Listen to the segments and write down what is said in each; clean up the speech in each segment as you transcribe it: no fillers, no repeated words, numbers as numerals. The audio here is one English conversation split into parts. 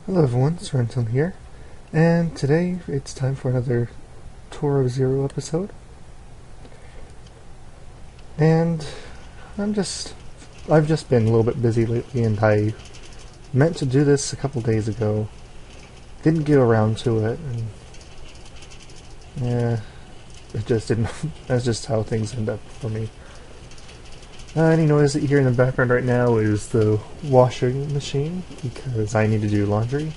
Hello everyone, it's Renton here, and today it's time for another Tour of Zero episode. And I've just been a little bit busy lately, and I meant to do this a couple days ago. Didn't get around to it, and yeah, it just didn't. That's just how things end up for me. Any noise that you hear in the background right now is the washing machine, because I need to do laundry.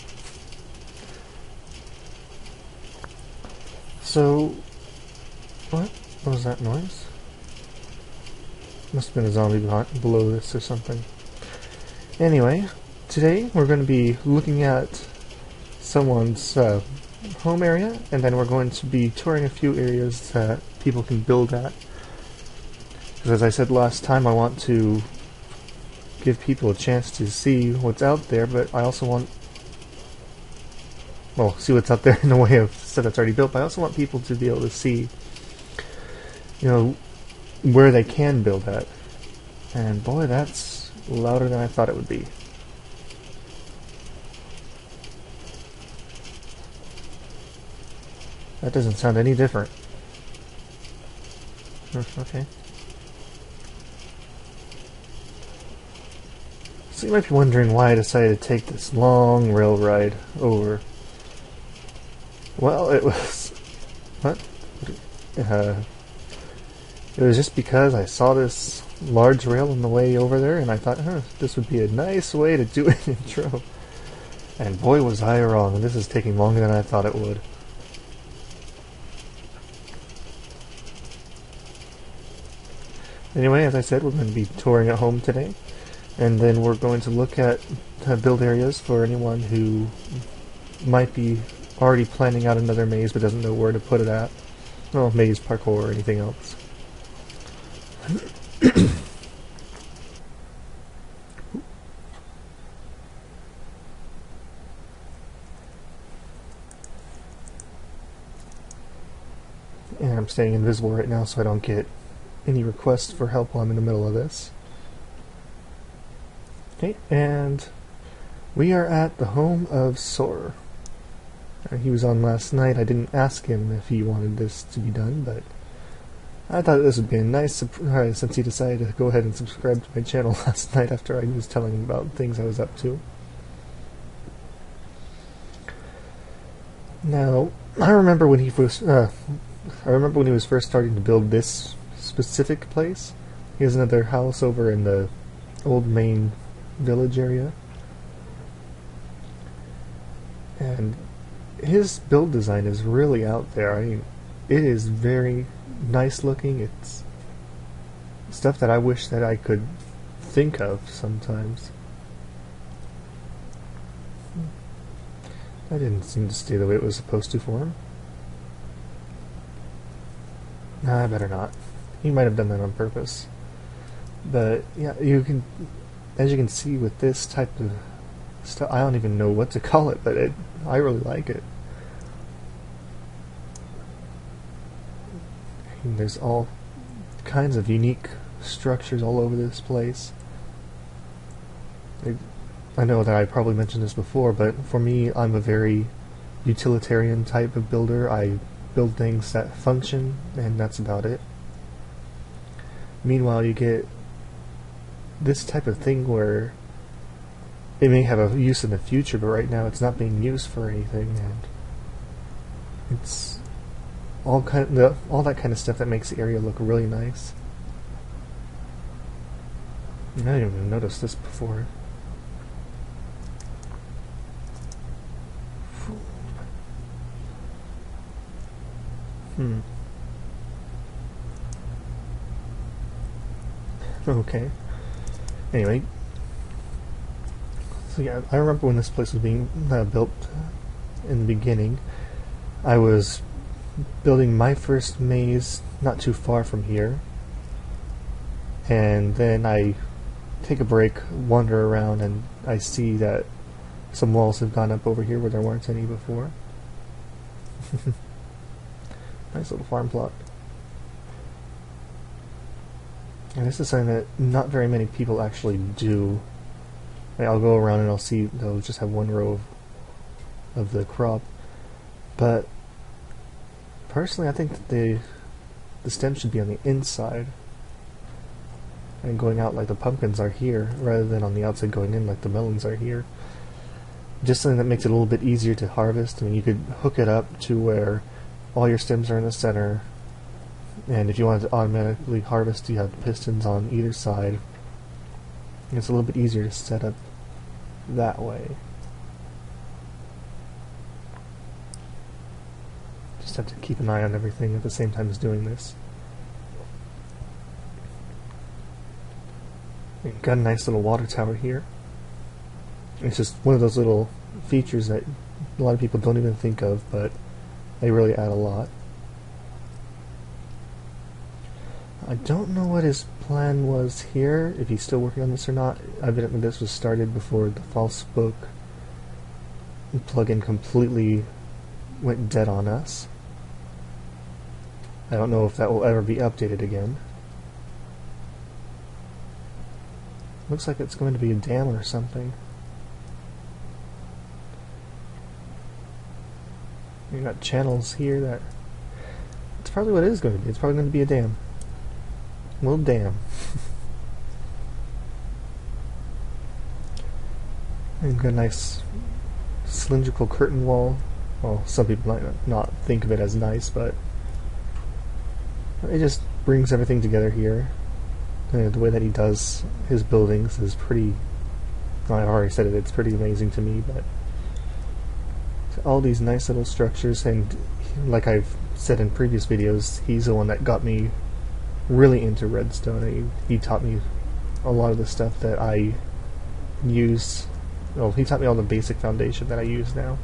So, what was that noise? Must have been a zombie below this or something. Anyway, today we're going to be looking at someone's home area, and then we're going to be touring a few areas that people can build at. Because as I said last time, I want to give people a chance to see what's out there, but I also want, well, see what's out there in the way of stuff that's already built, but I also want people to be able to see, you know, where they can build at. And boy, that's louder than I thought it would be. That doesn't sound any different. Okay. So you might be wondering why I decided to take this long rail ride over. Well, it was... what? It was just because I saw this large rail on the way over there, and I thought, this would be a nice way to do an intro. And boy was I wrong, this is taking longer than I thought it would. Anyway, as I said, we're going to be touring at home today. And then we're going to look at build areas for anyone who might be already planning out another maze but doesn't know where to put it at. Well, maze, parkour, or anything else. And I'm staying invisible right now so I don't get any requests for help while I'm in the middle of this. Okay, and we are at the home of Soarer. He was on last night. I didn't ask him if he wanted this to be done, but I thought this would be a nice surprise since he decided to go ahead and subscribe to my channel last night after I was telling him about things I was up to. Now, I remember when he was first starting to build this specific place. He has another house over in the old main village area, and his build design is really out there. I mean, it is very nice looking. It's stuff that I wish that I could think of sometimes. That didn't seem to stay the way it was supposed to for him. Nah, I better not. He might have done that on purpose. But yeah, as you can see with this type of stuff, I don't even know what to call it, but I really like it. And there's all kinds of unique structures all over this place. I know that I probably mentioned this before, but for me, I'm a very utilitarian type of builder. I build things that function, and that's about it. Meanwhile, you get this type of thing where it may have a use in the future, but right now it's not being used for anything, and it's all that kind of stuff that makes the area look really nice. I didn't even notice this before. Okay. Anyway, so yeah, I remember when this place was being built in the beginning. I was building my first maze not too far from here, and then I take a break, wander around, and I see that some walls have gone up over here where there weren't any before. Nice little farm plot. And this is something that not very many people actually do. I'll go around and I'll see they'll just have one row of of the crop. But personally, I think that the stem should be on the inside and going out like the pumpkins are here, rather than on the outside going in like the melons are here. Just something that makes it a little bit easier to harvest. I mean, you could hook it up to where all your stems are in the center, and if you wanted to automatically harvest, you have pistons on either side. It's a little bit easier to set up that way. Just have to keep an eye on everything at the same time as doing this. We've got a nice little water tower here. It's just one of those little features that a lot of people don't even think of, but they really add a lot. I don't know what his plan was here, if he's still working on this or not. Evidently this was started before the false book plugin completely went dead on us. I don't know if that will ever be updated again. Looks like it's going to be a dam or something. You got channels here that... It's probably what it is going to be. It's probably going to be a dam. Well, dam. And got a nice cylindrical curtain wall. Well, some people might not think of it as nice, but it just brings everything together here. The way that he does his buildings is pretty... Well, I've already said it, it's pretty amazing to me, but all these nice little structures, and like I've said in previous videos, he's the one that got me really into redstone. He taught me a lot of the stuff that I use. Well, he taught me all the basic foundation that I use now.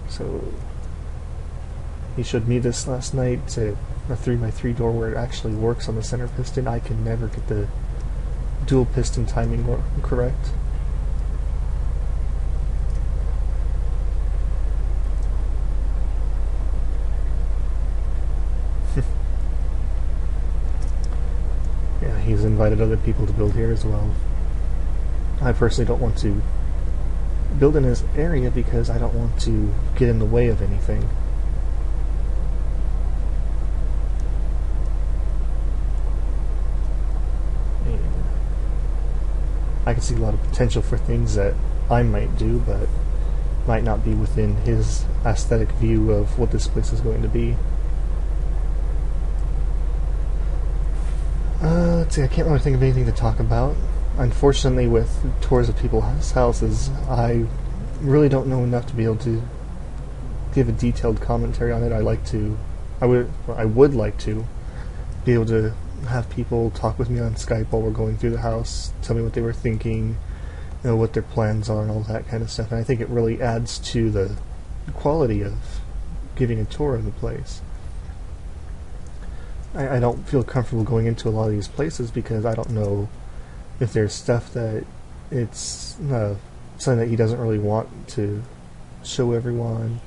So he showed me this last night, a 3x3 door where it actually works on the center piston. I can never get the dual piston timing correct. Yeah, he's invited other people to build here as well. I personally don't want to build in this area because I don't want to get in the way of anything. I can see a lot of potential for things that I might do, but might not be within his aesthetic view of what this place is going to be. Let's see, I can't really think of anything to talk about. Unfortunately, with tours of people's houses, I really don't know enough to be able to give a detailed commentary on it. I would like to be able to have people talk with me on Skype while we're going through the house, tell me what they were thinking, you know, what their plans are and all that kind of stuff. And I think it really adds to the quality of giving a tour of the place. I don't feel comfortable going into a lot of these places because I don't know if there's stuff that it's something that he doesn't really want to show everyone.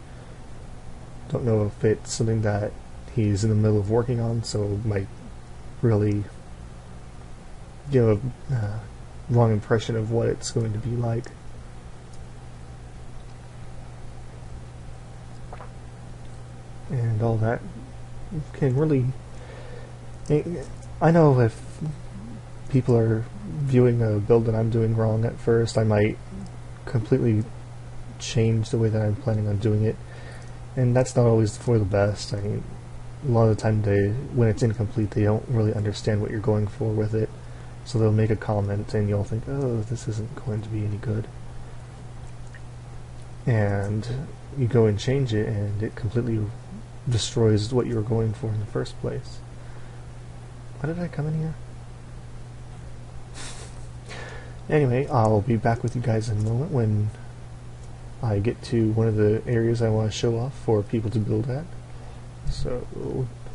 Don't know if it's something that he's in the middle of working on, so might really give a wrong impression of what it's going to be like. And all that can really... I know if people are viewing a build that I'm doing wrong at first, I might completely change the way that I'm planning on doing it, and that's not always for the best. I mean, a lot of the time when it's incomplete, they don't really understand what you're going for with it, so they'll make a comment and you'll think, oh, this isn't going to be any good, and you go and change it and it completely destroys what you were going for in the first place. Why did I come in here? Anyway, I'll be back with you guys in a moment when I get to one of the areas I want to show off for people to build at. So,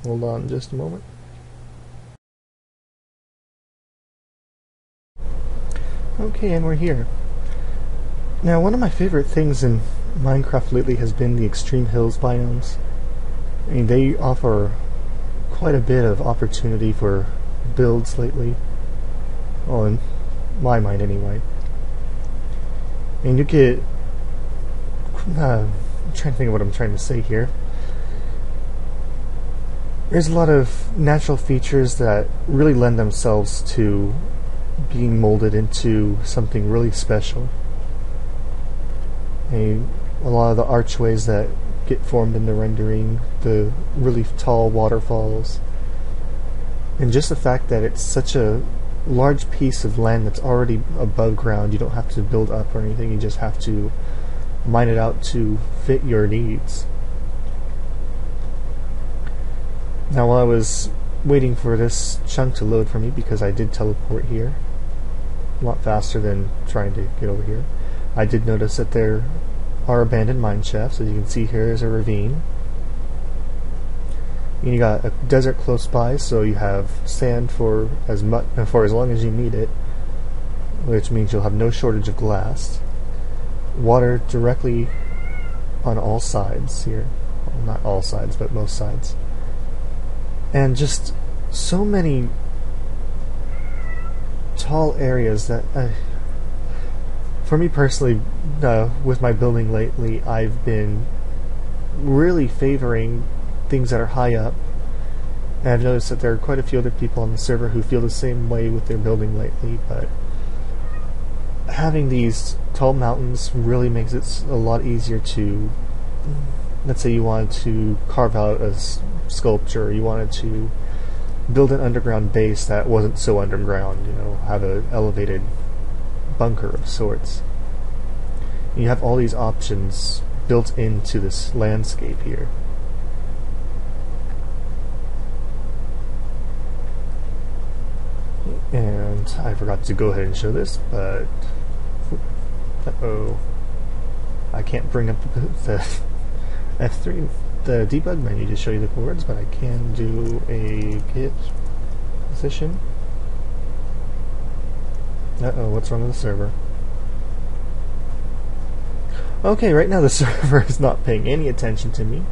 hold on just a moment. Okay, and we're here. Now, one of my favorite things in Minecraft lately has been the extreme hills biomes. I mean, they offer quite a bit of opportunity for builds lately. Well, in my mind anyway. And you get... I'm trying to think of what I'm trying to say here. There's a lot of natural features that really lend themselves to being molded into something really special. A lot of the archways that get formed in the rendering, the really tall waterfalls, and just the fact that it's such a large piece of land that's already above ground. You don't have to build up or anything, you just have to mine it out to fit your needs. Now, while I was waiting for this chunk to load for me, because I did teleport here a lot faster than trying to get over here, I did notice that there are abandoned mine shafts. As you can see, here is a ravine. And you got a desert close by, so you have sand for as long as you need it, which means you'll have no shortage of glass. Water directly on all sides here. Well, not all sides, but most sides. And just so many tall areas that... for me personally, with my building lately, I've been really favoring things that are high up. And I've noticed that there are quite a few other people on the server who feel the same way with their building lately, but having these tall mountains really makes it a lot easier to... Let's say you wanted to carve out a sculpture, you wanted to build an underground base that wasn't so underground, you know, have an elevated bunker of sorts. You have all these options built into this landscape here. And I forgot to go ahead and show this, but I can't bring up the F3, the debug menu to show you the chords, but I can do a git position. What's wrong with the server? Okay, right now the server is not paying any attention to me.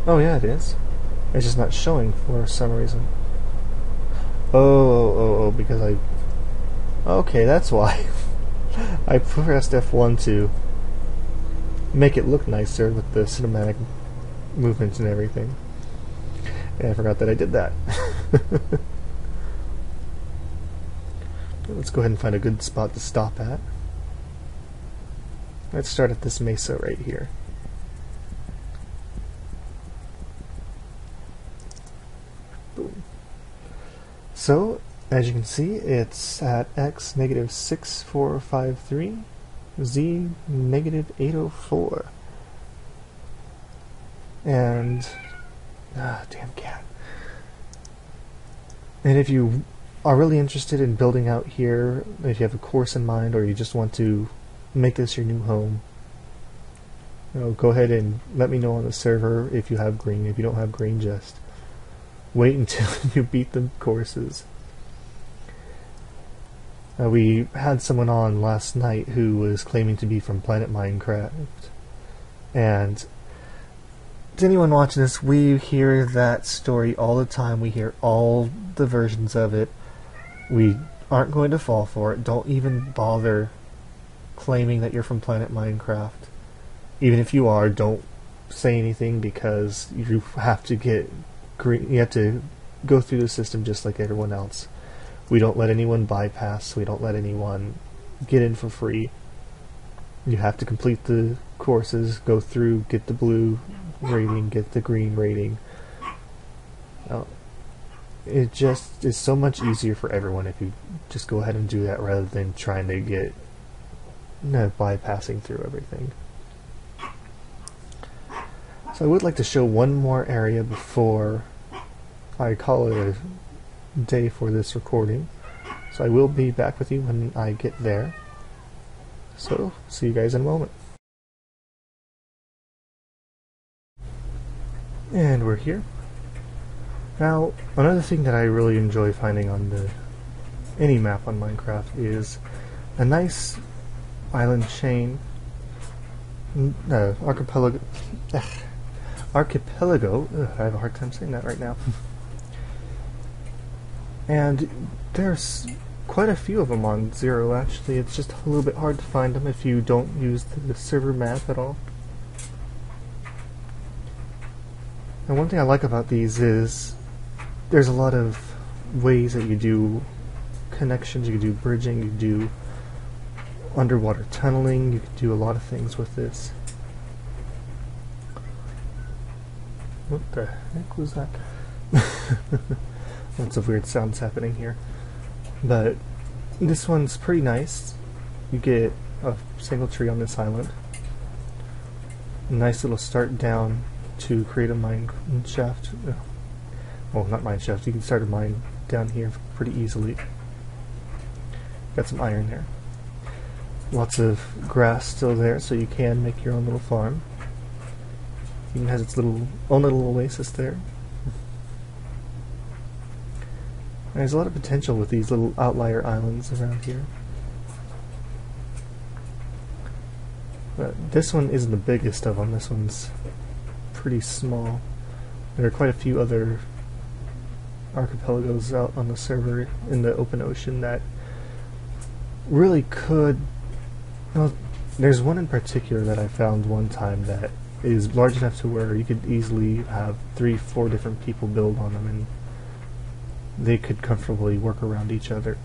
Oh yeah, it is. It's just not showing for some reason. Because I... Okay, that's why. I pressed F1 to make it look nicer with the cinematic movements and everything. And I forgot that I did that. Let's go ahead and find a good spot to stop at. Let's start at this mesa right here. Boom. So, as you can see, it's at x negative 6453, z negative 804. And damn cat. And if you are really interested in building out here, if you have a course in mind, or you just want to make this your new home, you know, go ahead and let me know on the server if you have green. If you don't have green, just wait until you beat the courses. We had someone on last night who was claiming to be from Planet Minecraft, and to anyone watching this, we hear that story all the time. We hear all the versions of it. We aren't going to fall for it. Don't even bother claiming that you're from Planet Minecraft. Even if you are, don't say anything, because you have to get green. You have to go through the system just like everyone else. We don't let anyone bypass. We don't let anyone get in for free. You have to complete the courses, go through, get the blue rating, get the green rating. It just is so much easier for everyone if you just go ahead and do that, rather than trying to get bypassing through everything. So I would like to show one more area before I call it a day for this recording. So I will be back with you when I get there. So, see you guys in a moment. And we're here. Now, another thing that I really enjoy finding on any map on Minecraft is a nice island chain, archipelago archipelago. Ugh, I have a hard time saying that right now. And there's quite a few of them on Zero, actually. It's just a little bit hard to find them if you don't use the server map at all. And one thing I like about these is there's a lot of ways that you do connections. You can do bridging, you can do underwater tunneling, you can do a lot of things with this. What the heck was that? Lots of weird sounds happening here. But this one's pretty nice. You get a single tree on this island. A nice little start down to create a mine shaft. Well, not mine shaft. You can start a mine down here pretty easily. Got some iron there. Lots of grass still there, so you can make your own little farm. Even has its own little oasis there. And there's a lot of potential with these little outlier islands around here. But this one isn't the biggest of them. This one's pretty small. There are quite a few other archipelagos out on the server in the open ocean that really could... Well, there's one in particular that I found one time that is large enough to where you could easily have 3-4 different people build on them, and they could comfortably work around each other.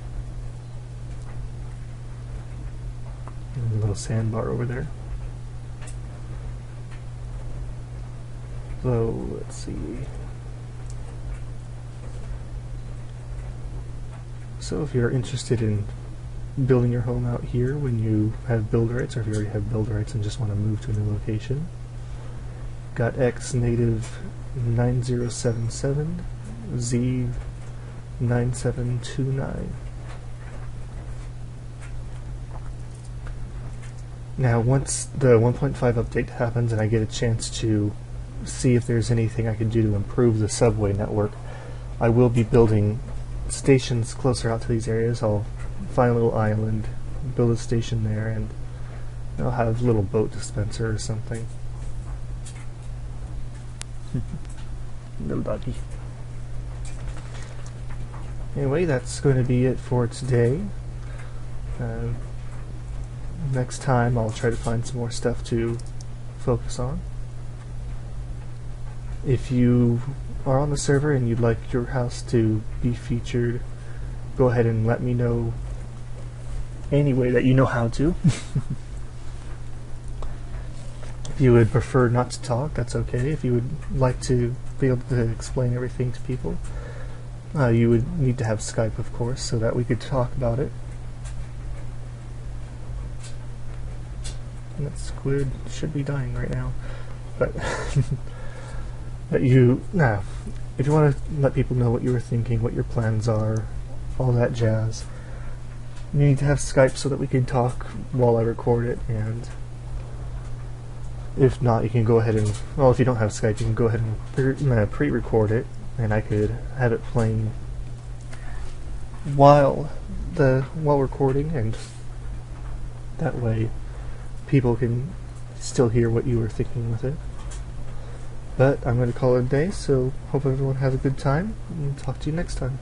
And a little sandbar over there. So, let's see. So if you're interested in building your home out here when you have build rights, or if you already have build rights and just want to move to a new location, got X native 9077 Z 9729. Now once the 1.5 update happens and I get a chance to see if there's anything I can do to improve the subway network, I will be building stations closer out to these areas. I'll find a little island, build a station there, and I'll have a little boat dispenser or something. Little doggy. Anyway, that's going to be it for today. Next time I'll try to find some more stuff to focus on. If you are on the server and you'd like your house to be featured, go ahead and let me know any way that you know how to. If you would prefer not to talk, that's okay. If you would like to be able to explain everything to people, you would need to have Skype, of course, so that we could talk about it. And that squid should be dying right now. But if you want to let people know what you were thinking, what your plans are, all that jazz, you need to have Skype so that we can talk while I record it. And if not, you can go ahead and, well, if you don't have Skype, you can go ahead and pre-record it, and I could have it playing while recording, and that way people can still hear what you were thinking with it. But I'm going to call it a day, so hope everyone has a good time, and talk to you next time.